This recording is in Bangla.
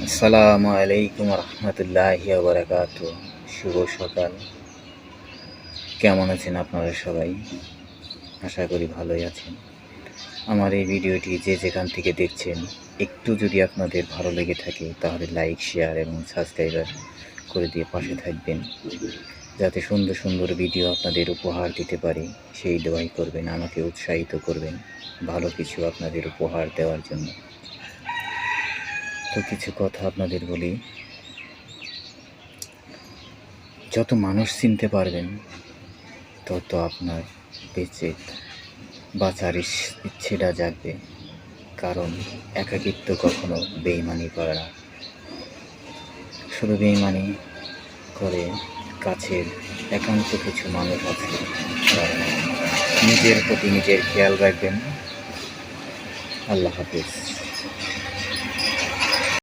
আসসালামু আলাইকুম রহমতুল্লাহি বারাকাতু। শুভ সকাল। কেমন আছেন আপনারা সবাই? আশা করি ভালোই আছেন। আমার এই ভিডিওটি যে যেখান থেকে দেখছেন, একটু যদি আপনাদের ভালো লেগে থাকে তাহলে লাইক, শেয়ার এবং সাবস্ক্রাইবার করে দিয়ে পাশে থাকবেন, যাতে সুন্দর সুন্দর ভিডিও আপনাদের উপহার দিতে পারি সেই দোয়াই করবেন। আমাকে উৎসাহিত করবেন ভালো কিছু আপনাদের উপহার দেওয়ার জন্য। তো কিছু কথা আপনাদের বলি। যত মানুষ চিনতে পারবেন তত আপনার বেঁচে বাঁচার ইচ্ছেটা জাগবে, কারণ একাকিত্ব কখনো বেইমানি করে না। শুধু বেইমানি করে কাছের একান্ত কিছু মানুষ আছে। নিজের প্রতি নিজের খেয়াল রাখবেন। আল্লাহ হাফিজ।